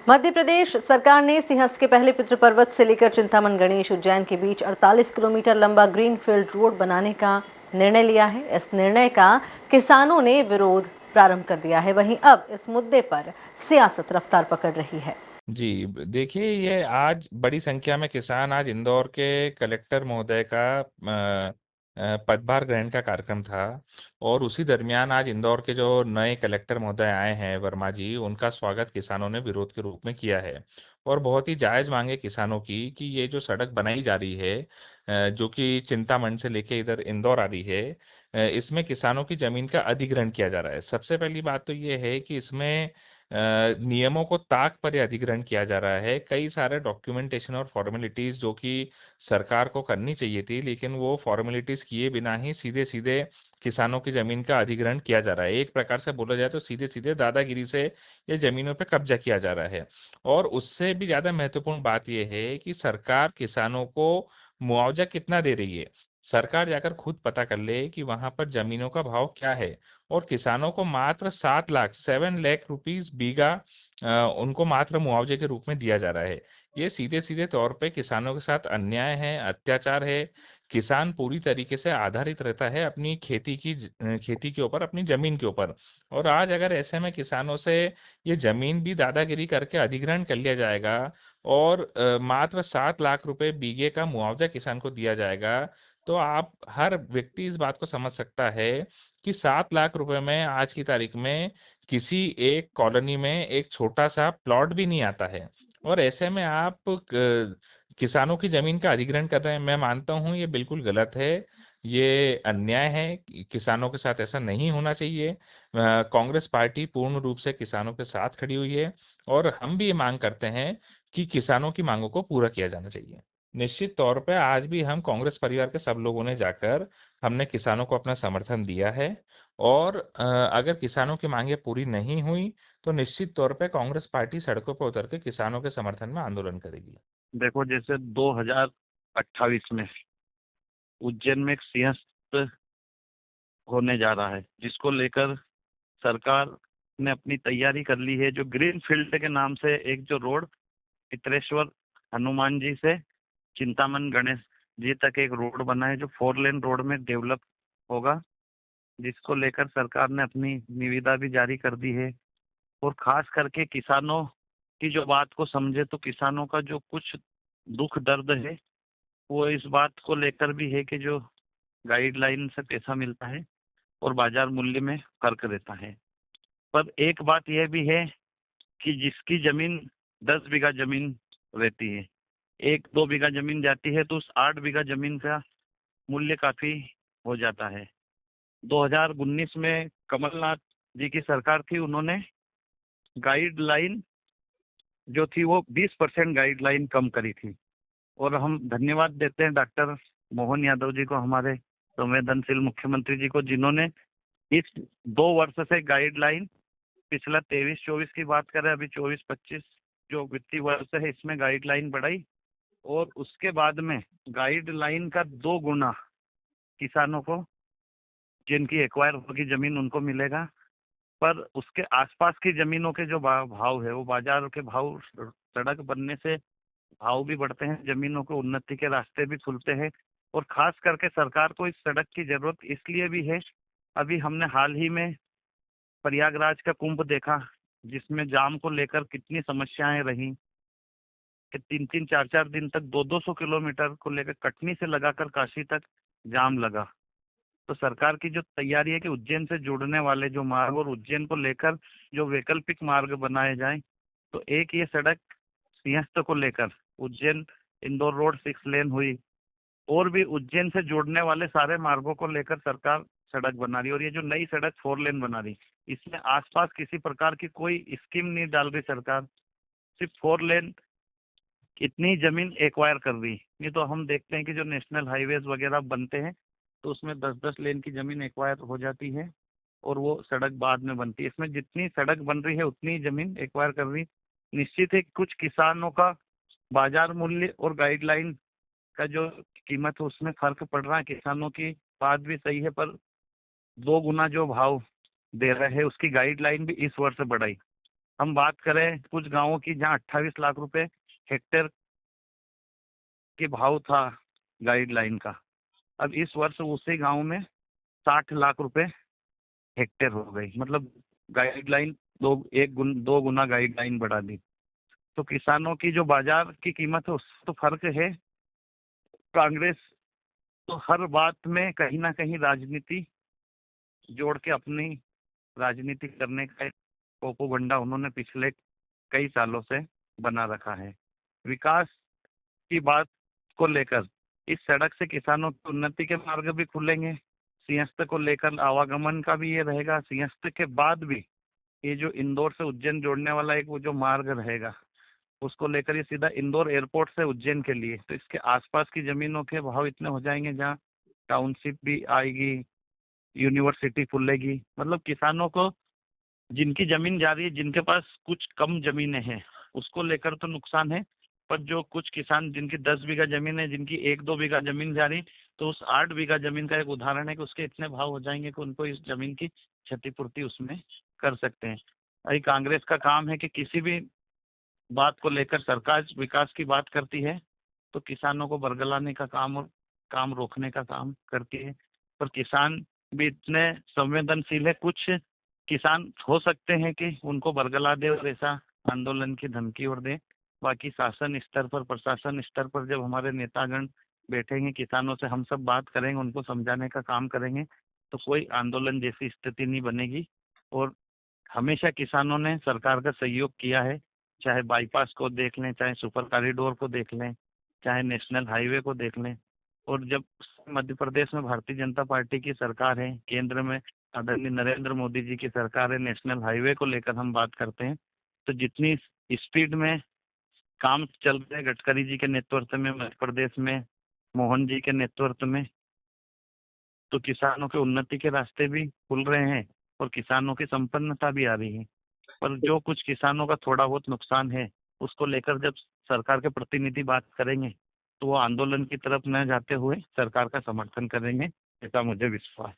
मध्य प्रदेश सरकार ने सिंहस्थ के पहले पितृपर्वत से लेकर चिंतामन गणेश उज्जैन के बीच 48 किलोमीटर लंबा ग्रीनफील्ड रोड बनाने का निर्णय लिया है। इस निर्णय का किसानों ने विरोध प्रारंभ कर दिया है। वहीं अब इस मुद्दे पर सियासत रफ्तार पकड़ रही है। जी, देखिए ये आज बड़ी संख्या में किसान आज इंदौर के कलेक्टर महोदय का पदभार ग्रहण का कार्यक्रम था और उसी दरमियान आज इंदौर के जो नए कलेक्टर महोदय आए हैं वर्मा जी, उनका स्वागत किसानों ने विरोध के रूप में किया है और बहुत ही जायज़ मांगे किसानों की कि ये जो सड़क बनाई जा रही है जो कि चिंतामण से लेके इधर इंदौर आ रही है इसमें किसानों की जमीन का अधिग्रहण किया जा रहा है। सबसे पहली बात तो ये है कि इसमें नियमों को ताक पर अधिग्रहण किया जा रहा है। कई सारे डॉक्यूमेंटेशन और फॉर्मेलिटीज़ जो कि सरकार को करनी चाहिए थी, लेकिन वो फॉर्मेलिटीज़ किए बिना ही सीधे-सीधे किसानों की ज़मीन का अधिग्रहण किया जा रहा है। एक प्रकार से बोला जाए तो सीधे-सीधे दादागिरी से ये ज़मीनों पे कब्ज़ा किया जा रहा है। और उससे भी ज़्यादा महत्वपूर्ण बात ये है कि सरकार किसानों को मुआवज़ा कितना दे रही है। सरकार जाकर खुद पता कर ले कि वहाँ पर ज़मीनों का भाव क्या है और किसानों को मात्र 7 लाख 7 लाख रुपीस बीघा उनको मात्र मुआवजे के रूप में दिया जा रहा है। ये सीधे-सीधे तौर पे किसानों के साथ अन्याय है, अत्याचार है। किसान पूरी तरीके से आधारित रहता है अपनी खेती के ऊपर, अपनी ज़मीन के ऊपर। और आज अगर ऐसे में किसानों से ये ज़मीन भी दादागिरी करके अधिग्रहण कर लिया जाएगा और मात्र 7 लाख रुपए बीघे का मुआवजा किसान को दिया जाएगा, तो आप हर व्यक्ति इस बात को समझ सकता है कि 7 लाख रुपए में आज की तारीख में किसी एक कॉलोनी में एक छोटा-सा प्लॉट भी नहीं आता है। और ऐसे में आप किसानों की ज़मीन का अधिग्रहण कर रहे हैं, मैं मानता हूँ ये बिल्कुल गलत है। ये अन्याय है, किसानों के साथ ऐसा नहीं होना चाहिए। कांग्रेस पार्टी पूर्ण रूप से किसानों के साथ खड़ी हुई है और हम भी ये माँग करते हैं कि किसानों की माँगों को पूरा किया जाना चाहिए। निश्चित तौर पे आज भी हम कांग्रेस परिवार के सब लोगों ने जाकर हमने किसानों को अपना समर्थन दिया है और अगर किसानों की मांगें पूरी नहीं हुई तो निश्चित तौर पे कांग्रेस पार्टी सड़कों पर उतर के किसानों के समर्थन में आंदोलन करेगी। देखो, जैसे 2028 में उज्जैन में एक सिंहस्थ होने जा रहा है, जिसको लेकर सरकार ने अपनी तैयारी कर ली है। जो ग्रीन फील्ड के नाम से एक जो रोड चित्रेश्वर हनुमान जी से चिंतामन गणेश जी तक एक रोड बना है, जो 4 लेन रोड में डेवलप होगा, जिसको लेकर सरकार ने अपनी निविदा भी जारी कर दी है। और खास करके किसानों की जो बात को समझे तो किसानों का जो कुछ दुख दर्द है वो इस बात को लेकर भी है कि जो गाइडलाइन से पैसा मिलता है और बाजार मूल्य में फर्क रहता है। पर एक बात यह भी है कि जिसकी जमीन 10 बीघा जमीन रहती है, 1-2 बीघा जमीन जाती है तो उस 8 बीघा जमीन का मूल्य काफी हो जाता है। 2019 में कमलनाथ जी की सरकार थी, उन्होंने गाइडलाइन जो थी वो 20% गाइडलाइन कम करी थी। और हम धन्यवाद देते हैं डॉक्टर मोहन यादव जी को, हमारे संवेदनशील मुख्यमंत्री जी को, जिन्होंने इस 2 वर्ष से गाइडलाइन, पिछला 23-24 की बात करें, अभी 24-25 जो वित्तीय वर्ष है इसमें गाइडलाइन बढ़ाई और उसके बाद में गाइडलाइन का 2 गुना किसानों को जिनकी एक्वायर होगी जमीन उनको मिलेगा। पर उसके आसपास की जमीनों के जो भाव है वो बाजार के भाव, सड़क बनने से भाव भी बढ़ते हैं, जमीनों को उन्नति के रास्ते भी खुलते हैं। और खास करके सरकार को इस सड़क की जरूरत इसलिए भी है, अभी हमने हाल ही में प्रयागराज का कुंभ देखा, जिसमें जाम को लेकर कितनी समस्याएं रही कि 3-3, 4-4 दिन तक 200-200 किलोमीटर को लेकर कटनी से लगाकर काशी तक जाम लगा। तो सरकार की जो तैयारी है कि उज्जैन से जुड़ने वाले जो मार्ग और उज्जैन को लेकर जो वैकल्पिक मार्ग बनाए जाएं, तो एक ये सड़क सिंहस्थ को लेकर उज्जैन इंदौर रोड 6 लेन हुई और भी उज्जैन से जोड़ने वाले सारे मार्गों को लेकर सरकार सड़क बना रही है। और ये जो नई सड़क 4 लेन बना रही, इसमें आसपास किसी प्रकार की कोई स्कीम नहीं डाल रही सरकार, सिर्फ 4 लेन इतनी जमीन एक्वायर कर रही। नहीं तो हम देखते हैं कि जो नेशनल हाईवेज वगैरह बनते हैं तो उसमें 10-10 लेन की जमीन एक्वायर हो जाती है और वो सड़क बाद में बनती है। इसमें जितनी सड़क बन रही है उतनी जमीन एक्वायर कर रही। निश्चित है कुछ किसानों का बाजार मूल्य और गाइडलाइन का जो कीमत है उसमें फर्क पड़ रहा है। किसानों की बात भी सही है, पर 2 गुना जो भाव दे रहे हैं उसकी गाइडलाइन भी इस वर्ष बढ़ाई। हम बात करें कुछ गांवों की जहां 28 लाख रुपए हेक्टेयर के भाव था गाइडलाइन का, अब इस वर्ष उसी गांव में 60 लाख रुपए हेक्टेयर हो गई। मतलब गाइडलाइन दो गुना गाइडलाइन बढ़ा दी। तो किसानों की जो बाजार की कीमत है उससे तो फर्क है। कांग्रेस तो हर बात में कहीं ना कहीं राजनीति जोड़ के अपनी राजनीति करने का एक प्रोपोगंडा उन्होंने पिछले कई सालों से बना रखा है। विकास की बात को लेकर इस सड़क से किसानों की उन्नति के मार्ग भी खुलेंगे। सिंहस्थ को लेकर आवागमन का भी ये रहेगा। सिंहस्थ के बाद भी ये जो इंदौर से उज्जैन जोड़ने वाला एक वो जो मार्ग रहेगा उसको लेकर ये सीधा इंदौर एयरपोर्ट से उज्जैन के लिए, तो इसके आसपास की जमीनों के भाव इतने हो जाएंगे जहाँ टाउनशिप भी आएगी, यूनिवर्सिटी खुलेगी। मतलब किसानों को जिनकी जमीन जा रही है, जिनके पास कुछ कम जमीनें हैं उसको लेकर तो नुकसान है, पर जो कुछ किसान जिनकी 10 बीघा जमीन है, जिनकी 1-2 बीघा जमीन जा रही, तो उस 8 बीघा जमीन का एक उदाहरण है कि उसके इतने भाव हो जाएंगे कि उनको इस जमीन की क्षतिपूर्ति उसमें कर सकते हैं। अभी कांग्रेस का काम है कि किसी भी बात को लेकर सरकार विकास की बात करती है तो किसानों को बरगलाने का काम और काम रोकने का काम करती है। पर किसान भी इतने संवेदनशील है, कुछ किसान हो सकते हैं कि उनको बरगला दे और ऐसा आंदोलन की धमकी और दे। बाकी शासन स्तर पर, प्रशासन स्तर पर जब हमारे नेतागण बैठेंगे, किसानों से हम सब बात करेंगे, उनको समझाने का काम करेंगे, तो कोई आंदोलन जैसी स्थिति नहीं बनेगी। और हमेशा किसानों ने सरकार का सहयोग किया है, चाहे बाईपास को देख लें, चाहे सुपर कॉरिडोर को देख लें, चाहे नेशनल हाईवे को देख लें। और जब मध्य प्रदेश में भारतीय जनता पार्टी की सरकार है, केंद्र में आदरणीय नरेंद्र मोदी जी की सरकार है, नेशनल हाईवे को लेकर हम बात करते हैं, तो जितनी स्पीड में काम चल रहे हैं गडकरी जी के नेतृत्व में मध्य प्रदेश में, मोहन जी के नेतृत्व में, तो किसानों के उन्नति के रास्ते भी खुल रहे हैं और किसानों की संपन्नता भी आ रही है। पर जो कुछ किसानों का थोड़ा बहुत नुकसान है उसको लेकर जब सरकार के प्रतिनिधि बात करेंगे तो वो आंदोलन की तरफ न जाते हुए सरकार का समर्थन करेंगे, ऐसा मुझे विश्वास है।